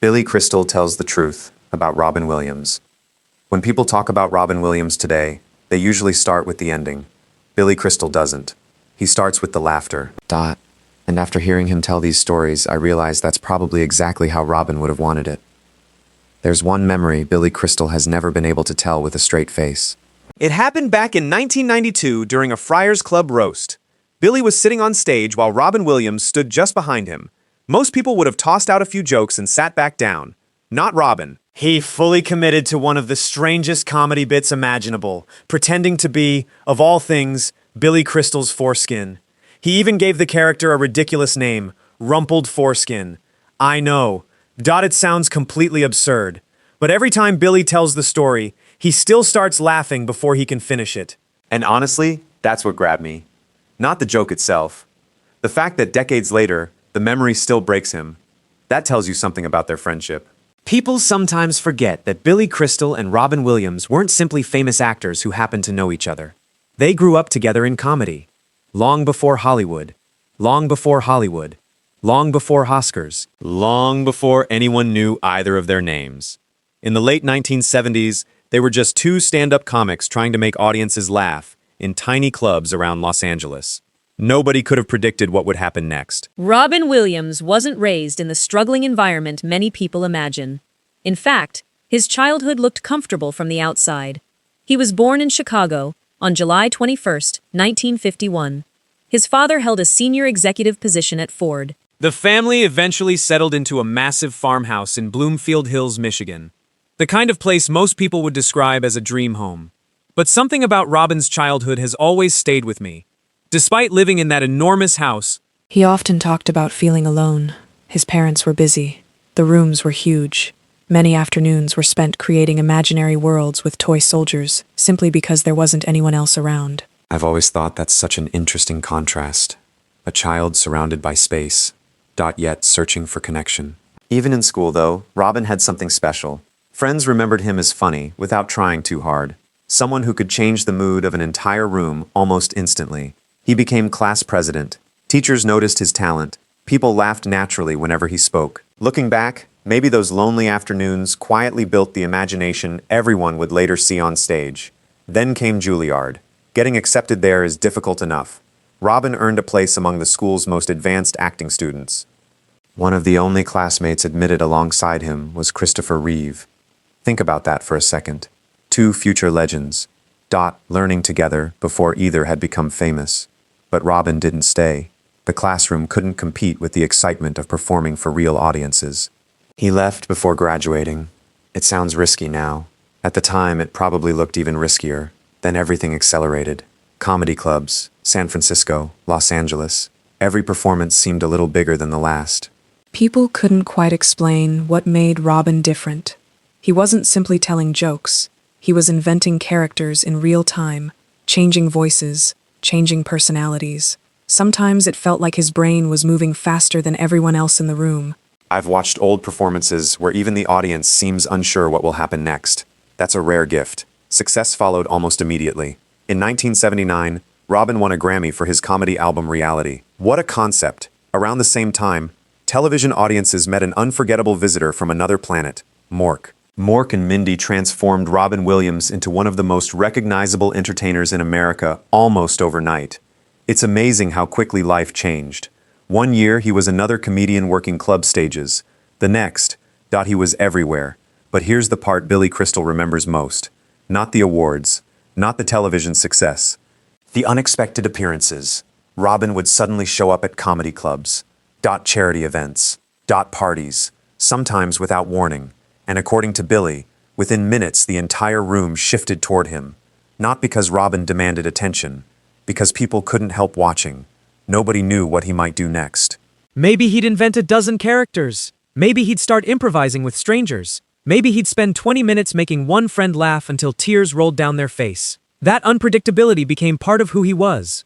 Billy Crystal tells the truth about Robin Williams. When people talk about Robin Williams today, they usually start with the ending. Billy Crystal doesn't. He starts with the laughter. And after hearing him tell these stories, I realize that's probably exactly how Robin would have wanted it. There's one memory Billy Crystal has never been able to tell with a straight face. It happened back in 1992 during a Friars Club roast. Billy was sitting on stage while Robin Williams stood just behind him. Most people would have tossed out a few jokes and sat back down. Not Robin. He fully committed to one of the strangest comedy bits imaginable, pretending to be, of all things, Billy Crystal's foreskin. He even gave the character a ridiculous name, Rumpled Foreskin. I know. It sounds completely absurd. But every time Billy tells the story, he still starts laughing before he can finish it. And honestly, that's what grabbed me. Not the joke itself. The fact that decades later, the memory still breaks him. That tells you something about their friendship. People sometimes forget that Billy Crystal and Robin Williams weren't simply famous actors who happened to know each other. They grew up together in comedy. Long before Hollywood. Long before Hollywood. Long before Oscars. Long before anyone knew either of their names. In the late 1970s, they were just two stand-up comics trying to make audiences laugh in tiny clubs around Los Angeles. Nobody could have predicted what would happen next. Robin Williams wasn't raised in the struggling environment many people imagine. In fact, his childhood looked comfortable from the outside. He was born in Chicago on July 21, 1951. His father held a senior executive position at Ford. The family eventually settled into a massive farmhouse in Bloomfield Hills, Michigan. The kind of place most people would describe as a dream home. But something about Robin's childhood has always stayed with me. Despite living in that enormous house, He often talked about feeling alone. His parents were busy. The rooms were huge. Many afternoons were spent creating imaginary worlds with toy soldiers, simply because there wasn't anyone else around. I've always thought that's such an interesting contrast. A child surrounded by space, yet searching for connection. Even in school, though, Robin had something special. Friends remembered him as funny, without trying too hard. Someone who could change the mood of an entire room almost instantly. He became class president. Teachers noticed his talent. People laughed naturally whenever he spoke. Looking back, maybe those lonely afternoons quietly built the imagination everyone would later see on stage. Then came Juilliard. Getting accepted there is difficult enough. Robin earned a place among the school's most advanced acting students. One of the only classmates admitted alongside him was Christopher Reeve. Think about that for a second. Two future legends. Learning together before either had become famous. But Robin didn't stay. The classroom couldn't compete with the excitement of performing for real audiences. He left before graduating. It sounds risky now. At the time, it probably looked even riskier. Then everything accelerated. Comedy clubs, San Francisco, Los Angeles. Every performance seemed a little bigger than the last. People couldn't quite explain what made Robin different. He wasn't simply telling jokes. He was inventing characters in real time, changing voices, changing personalities. Sometimes it felt like his brain was moving faster than everyone else in the room. I've watched old performances where even the audience seems unsure what will happen next. That's a rare gift. Success followed almost immediately. In 1979, Robin won a Grammy for his comedy album Reality. What a concept! Around the same time, television audiences met an unforgettable visitor from another planet, Mork. Mork and Mindy transformed Robin Williams into one of the most recognizable entertainers in America almost overnight. It's amazing how quickly life changed. One year, he was another comedian working club stages. The next, he was everywhere. But here's the part Billy Crystal remembers most. Not the awards, not the television success. The unexpected appearances. Robin would suddenly show up at comedy clubs, charity events, parties, sometimes without warning. And according to Billy, within minutes the entire room shifted toward him. Not because Robin demanded attention, because people couldn't help watching. Nobody knew what he might do next. maybe he'd invent a dozen characters. Maybe he'd start improvising with strangers. Maybe he'd spend 20 minutes making one friend laugh until tears rolled down their face. That unpredictability became part of who he was.